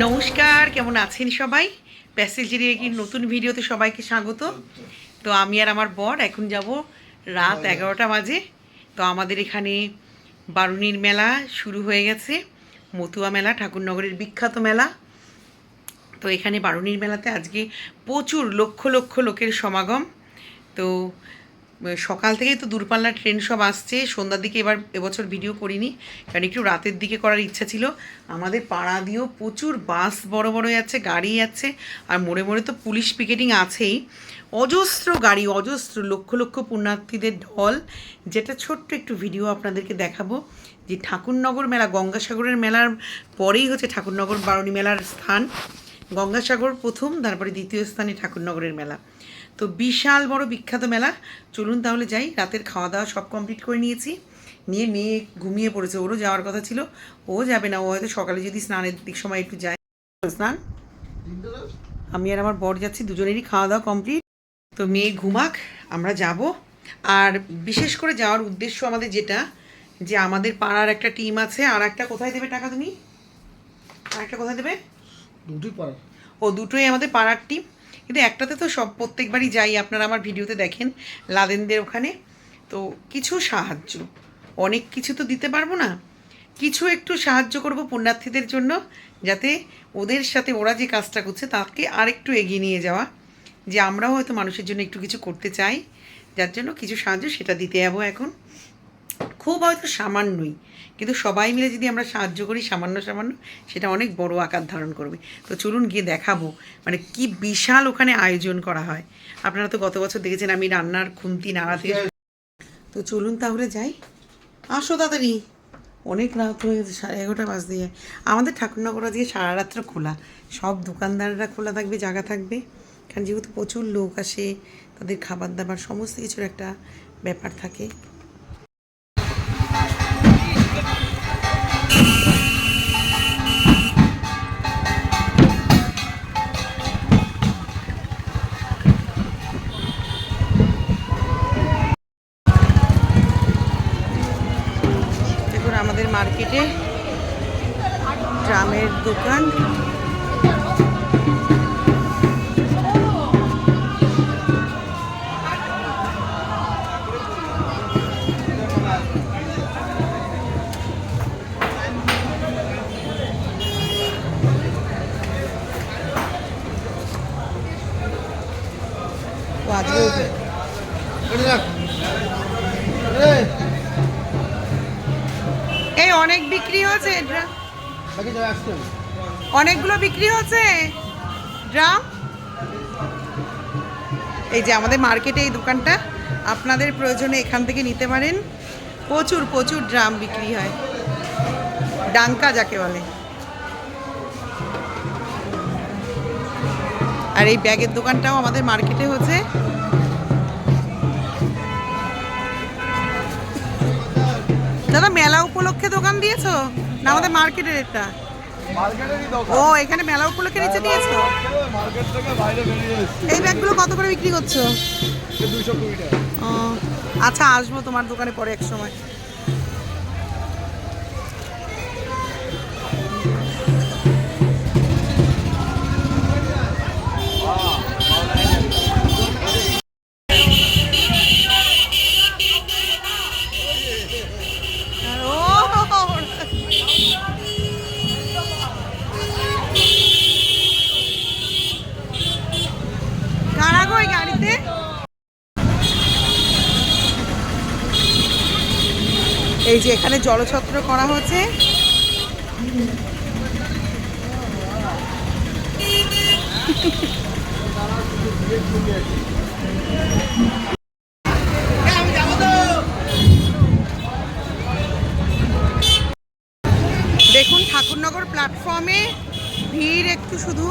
নমস্কার, কেমন আছেন সবাই? প্যাসেজের একটি নতুন ভিডিওতে সবাইকে স্বাগত। তো আমি আর আমার বর এখন যাব, রাত 11টা বাজে। তো আমাদের এখানে বারুণীর মেলা শুরু হয়ে গেছে। মতুয়া মেলা, ঠাকুরনগরের বিখ্যাত মেলা। তো এখানে বারুণীর মেলাতে আজকে প্রচুর লক্ষ লক্ষ লোকের সমাগম। তো সকাল থেকেই তো দূরপাল্লার ট্রেন সব আসছে। সন্ধ্যার দিকে এবছর ভিডিও করিনি, কারণ একটু রাতের দিকে করার ইচ্ছা ছিল। আমাদের পাড়া দিয়েও প্রচুর বাস বড় বড় যাচ্ছে, গাড়ি যাচ্ছে, আর মোড়ে মোড়ে তো পুলিশ পিকেটিং আছেই। অজস্র গাড়ি, অজস্র লক্ষ লক্ষ পুণ্যার্থীদের ঢল। যেটা ছোট্ট একটু ভিডিও আপনাদেরকে দেখাবো, যে ঠাকুরনগর মেলা, গঙ্গাসাগরের মেলার পরেই হচ্ছে ঠাকুরনগর বারুণী মেলার স্থান। গঙ্গাসাগর প্রথম, তারপরে দ্বিতীয় স্থানে ঠাকুরনগরের মেলা। তো বিশাল বড় বিখ্যাত মেলা। চলুন তাহলে যাই। রাতের খাওয়া দাওয়া সব কমপ্লিট করে নিয়েছি, নিয়ে মেয়ে ঘুমিয়ে পড়েছে। ওরও যাওয়ার কথা ছিল, ও যাবে না। ও হয়তো সকালে যদি স্নানের দিক সময় একটু যায় স্নান। আমি আর আমার বর যাচ্ছি, দুজনেরই খাওয়া দাওয়া কমপ্লিট। তো মেয়ে ঘুমাক, আমরা যাব। আর বিশেষ করে যাওয়ার উদ্দেশ্য আমাদের যেটা, যে আমাদের পাড়ার একটা টিম আছে। আর একটা কোথায় দেবে টাকা তুমি? আর একটা কোথায় দেবে? দুটোই পাড়ার। ও, দুটোই আমাদের পাড়ার টিম। কিন্তু একটাতে তো সব প্রত্যেকবারই যাই, আপনারা আমার ভিডিওতে দেখেন, লাদেনদের ওখানে। তো কিছু সাহায্য, অনেক কিছু তো দিতে পারবো না, কিছু একটু সাহায্য করব পুণ্যার্থীদের জন্য, যাতে ওদের সাথে ওরা যে কাজটা করছে তাকে আরেকটু এগিয়ে নিয়ে যাওয়া। যে আমরাও হয়তো মানুষের জন্য একটু কিছু করতে চাই, যার জন্য কিছু সাহায্য সেটা দিতে যাবো এখন। খুব হয়তো সামান্যই, কিন্তু সবাই মিলে যদি আমরা সাহায্য করি সামান্য সামান্য, সেটা অনেক বড় আকার ধারণ করবে। তো চলুন গিয়ে দেখাবো, মানে কি বিশাল ওখানে আয়োজন করা হয়। আপনারা তো গত বছর দেখেছেন আমি রান্নার খুন্তি নাড়াতে। তো চলুন তাহলে যাই। আসো তাড়াতাড়ি, অনেক রাত হয়ে গেছে, 11:30 বাজতে যায়। আমাদের ঠাকুরনগর আজকে সারা রাত্র খোলা, সব দোকানদাররা খোলা থাকবে, জায়গা থাকবে। কারণ যেহেতু প্রচুর লোক আসে, তাদের খাবার দাবার সমস্ত কিছুর একটা ব্যাপার থাকে। আমাদের মার্কেটে ড্রামের দোকান। এই অনেক বিক্রি হচ্ছে, অনেকগুলো বিক্রি হচ্ছে ড্রাম। এই যে আমাদের মার্কেটে এই দোকানটা, আপনাদের প্রয়োজনে এখান থেকে নিতে পারেন। প্রচুর প্রচুর ড্রাম বিক্রি হয়, ডাঙ্কা যাকে বলে। আর এই ব্যাগের দোকানটাও আমাদের মার্কেটে হচ্ছে। দাদা, মেলা উপলক্ষে দোকান দিয়েছো না? আমাদের মার্কেটের এটা। ও, এখানে মেলা উপলক্ষে নিচে দিয়েছো। এই ব্যাগগুলো কত করে বিক্রি করছো? 220 টাকা। ও আচ্ছা, আসবো তোমার দোকানে পরে এক সময়। গাড়িতে এই যে এখানে জলছত্র করা হচ্ছে। দেখুন ঠাকুরনগর প্ল্যাটফর্মে ভিড় একটু শুধু।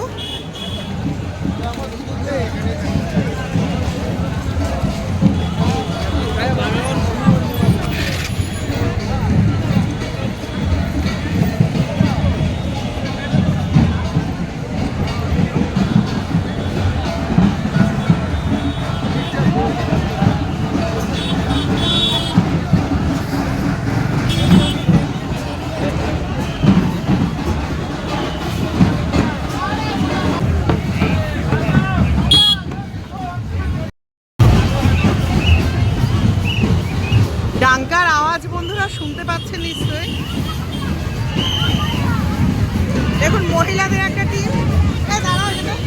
দেখুন মহিলাদের একটা টিম। দাঁড়াও এখানে।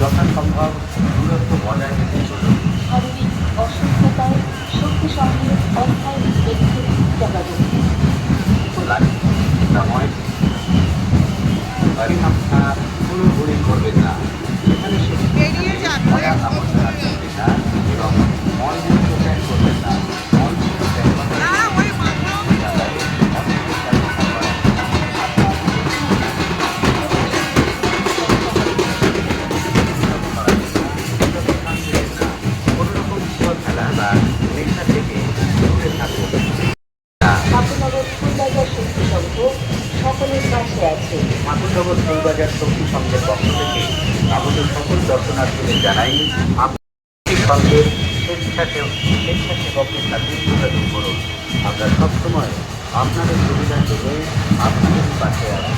যথাসম্ভব দূরত্ব বজায় রেখে চলুন। শারীরিক অসুস্থতায় শক্তি সঙ্গে অস্থায়ী ব্যক্তির যোগাযোগ সময় পরিসংখ্যা পুরোপুরি করবেন না, সেখানে বেরিয়ে যান। আবর্জনা করবেন না এবং মলমূত্র ত্যাগ করবেন না। মলমূত্র ত্যাগ করার না, ওই মাথা জায়গায় অস্বীকার করা কোনোরকম জল খেলা বা রিক্সা থেকে দূরে থাকুন। ঠাকুরনগর ফুলবাজার শক্তি সংঘ সকলের পাশে আছে। ঠাকুরনগর ফুলবাজার শক্তি সংঘের পক্ষ থেকে আমাদের সকল দর্শনার্থীদের জানাই আপনার সঙ্গে স্বেচ্ছাসেবকের সাথে যোগাযোগ করুন। আমরা সবসময় আপনাদের সুবিধার জন্য আপনাদের পাশে আছি।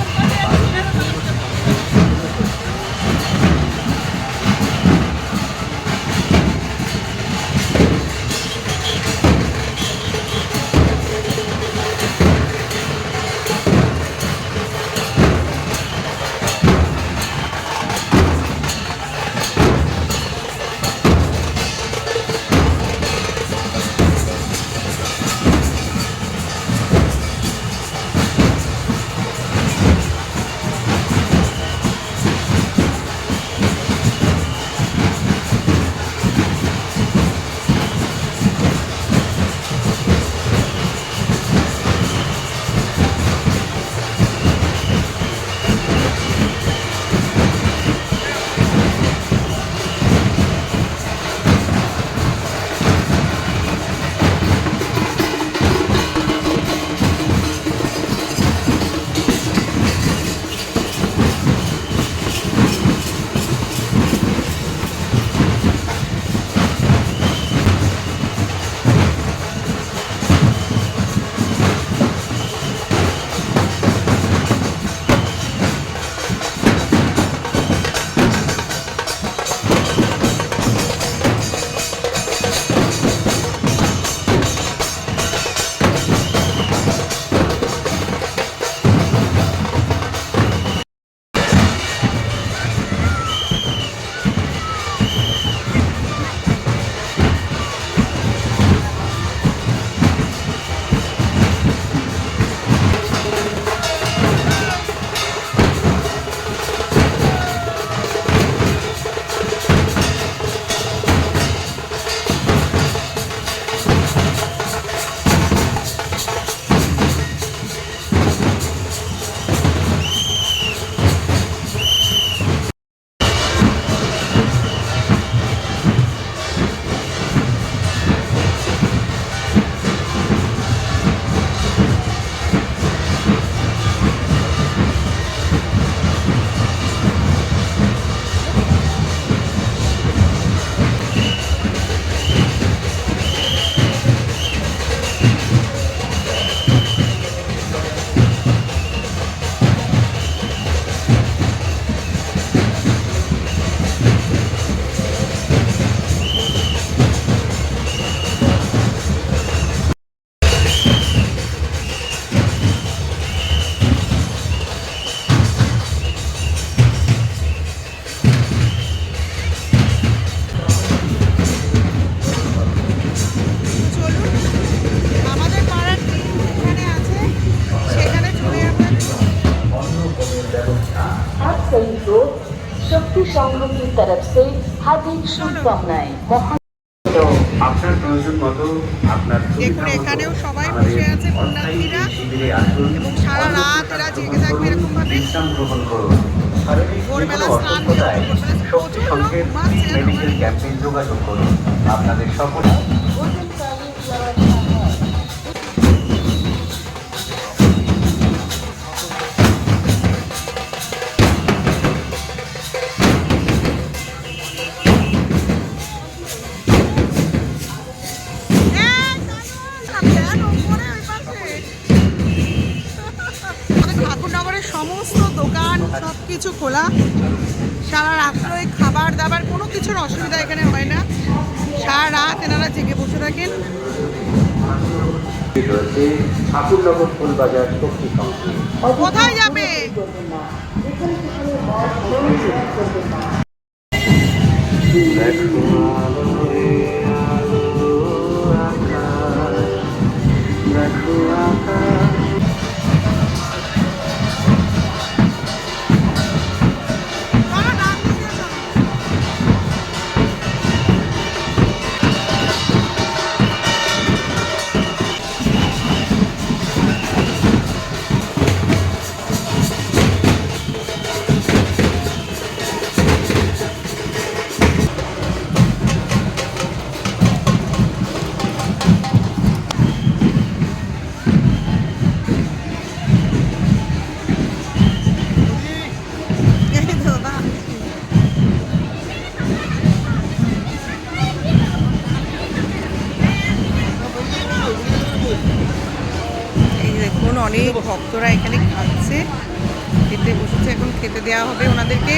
संघ की तरफ से हार्दिक शुभकामनाएं। তো আপনার প্রয়োজন মতো আপনার দেখুন এখানেও সবাই বসে আছে পুণ্যার্থীরা শিবিরে আসুন এবং সারা রাত এরা জেগে থাকবে এরকম ভাবে। বিশ্রাম গ্রহণ করুন। শারীরিক ভোরবেলা যেকোনো স্নান অসুস্থতায় ভোরবেলা শক্তি প্রচুর লোক সংঘের ঘুমাচ্ছে আর মেডিকেল ক্যাম্পে যোগাযোগ করুন। আপনাদের সকলে भोजन प्राणी व्यवस्था है। ঠাকুরনগরের সমস্ত দোকান সব কিছু খোলা, সারা রাত্র এই খাবার দাবার কোনো কিছুর অসুবিধা এখানে হয় না। সারা রাত এনারা জেগে বসে থাকেন। রয়েছে ঠাকুরনগর ফুলবাজার শক্তি সংঘ। কোথায় যাবে? করবেন না, যেখানে সেখানে মদ সেবন করবেন না। এই দেখুন অনেক ভক্তরা এখানে খাচ্ছে, খেতে বসেছে, এখন খেতে দেওয়া হবে ওনাদেরকে।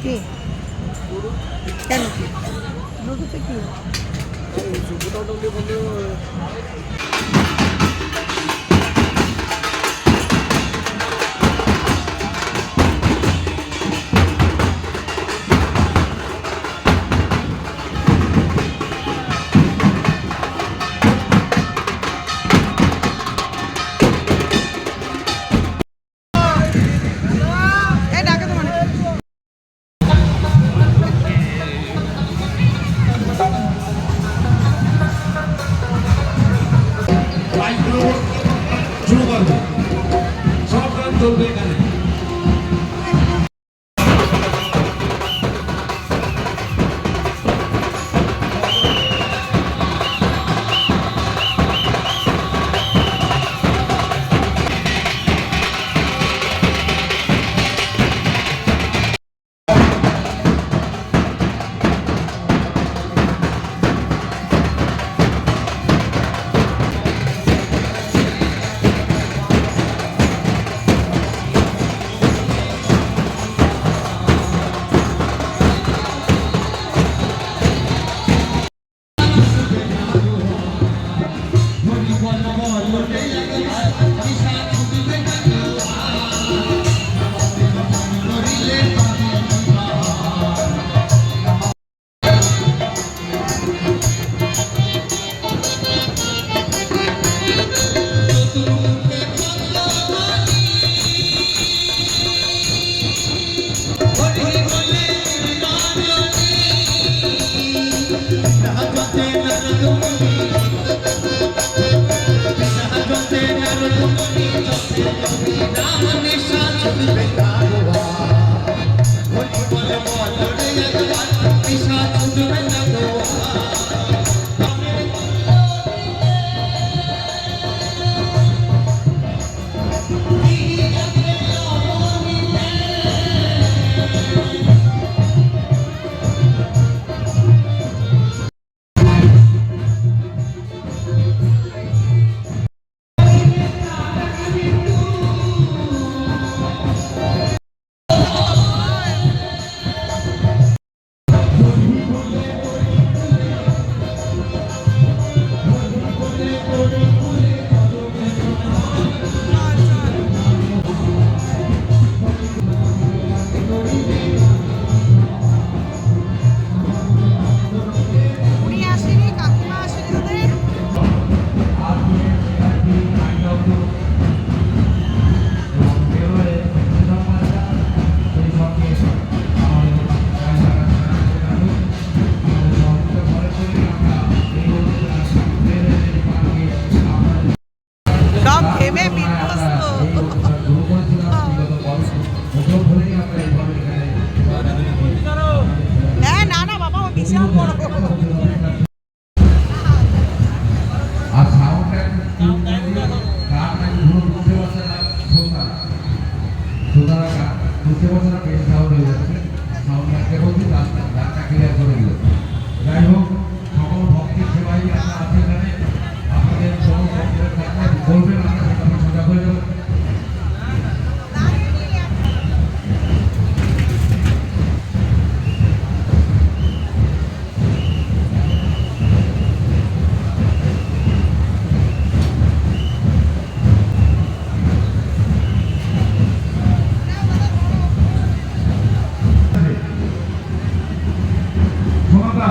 কি কেন ব্লুটুথে কি মোটামুটি বললে উনি আসেনি, কাকিমা আসেনি ওদের। সব ভেবে বিধ্বস্ত। হ্যাঁ, না না বাবা, ও বিশাল বড়। আর সাউন্ডটা গান ধরুন বুঝতে পারছে না শ্রোতারা গান বুঝতে পারছে না, বেশ সাউন্ড হয়ে যাচ্ছে। সাউন্ডটাকে বলছি গানটা ক্লিয়ার করে দিল। যাই হোক, সকল ভক্তির সেবাই আমরা আছি এখানে। আপনাদের কোনো ভক্তির থাকলে বলবেন, আমরা সেটা সোজা হয়ে যাবো। ক্ষমতা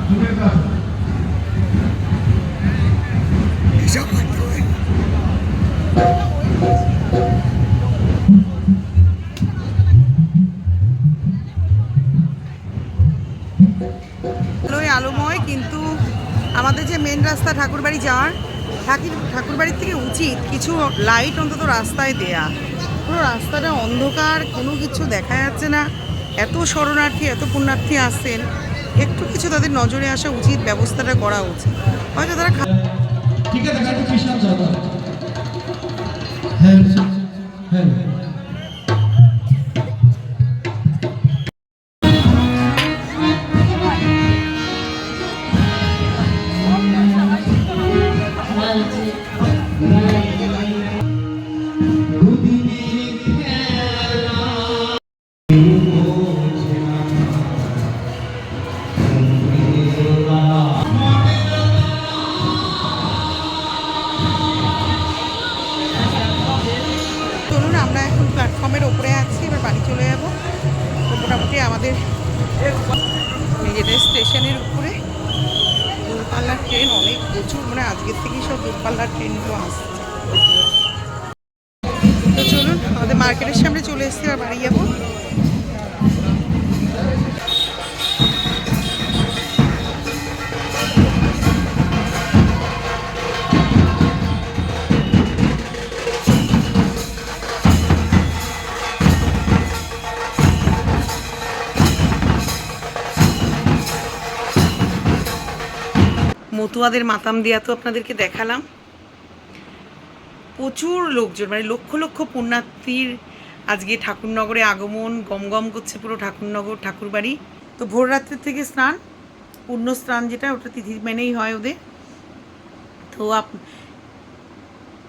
যুগের কাছে আলোয় আলোময়, কিন্তু আমাদের যে মেন রাস্তা ঠাকুরবাড়ি যাওয়ার, ঠাকুরবাড়ির থেকে উচিত কিছু লাইট অন্তত রাস্তায় দেয়া। পুরো রাস্তাটা অন্ধকার, কোনো কিছু দেখা যাচ্ছে না। এত শরণার্থী, এত পুণ্যার্থী আসছেন, একটু কিছু তাদের নজরে আসা উচিত, ব্যবস্থাটা করা উচিত। হয়তো তারা ঠিক আছে, গাড়ি কৃষ্ণ যাবো। হ্যাঁ হ্যাঁ চলুন, আমরা এখন প্ল্যাটফর্মের ওপরে আছি, এবার বাড়ি চলে যাব। তো মোটামুটি আমাদের নিজেদের স্টেশনের উপরে দূরপাল্লার ট্রেন অনেক প্রচুর, মানে আজকের থেকেই সব দূরপাল্লার ট্রেনগুলো আসছে। তো চলুন, আমাদের মার্কেটের সামনে চলে এসেছি, এবার বাড়ি যাবো। মতুয়াদের মাতাম দেয়া তো আপনাদেরকে দেখালাম। প্রচুর লোকজন, মানে লক্ষ লক্ষ পুণ্যার্থীর আজকে ঠাকুরনগরে আগমন, গমগম করছে পুরো ঠাকুরনগর, ঠাকুরবাড়ি। তো ভোর রাত্রের থেকে স্নান, পূর্ণ স্নান যেটা, ওটা তিথি মেনেই হয় ওদের। তো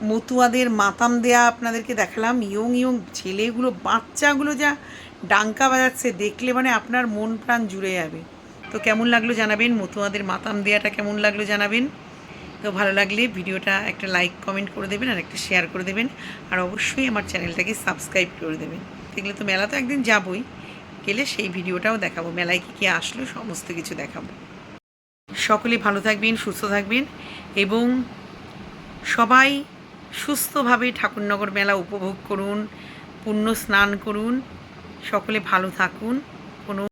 মতুয়াদের মাতাম দেয়া আপনাদেরকে দেখালাম। ইয়ং ইয়ং ছেলেগুলো, বাচ্চাগুলো যা ডাঙ্কা বাজাচ্ছে, দেখলে মানে আপনার মন প্রাণ জুড়ে যাবে। তো কেমন লাগলো জানাবেন, মতুয়াদের মাতাম দেয়াটা কেমন লাগলো জানাবেন। তো ভালো লাগলে ভিডিওটা একটা লাইক কমেন্ট করে দেবেন, আর একটা শেয়ার করে দেবেন, আর অবশ্যই আমার চ্যানেলটাকে সাবস্ক্রাইব করে দেবেন। দেখলে তো মেলা তো একদিন যাবই, গেলে সেই ভিডিওটাও দেখাবো, মেলায় কী কী আসলো সমস্ত কিছু দেখাবো। সকলে ভালো থাকবেন, সুস্থ থাকবেন, এবং সবাই সুস্থভাবে ঠাকুরনগর মেলা উপভোগ করুন, পুণ্য স্নান করুন, সকলে ভালো থাকুন।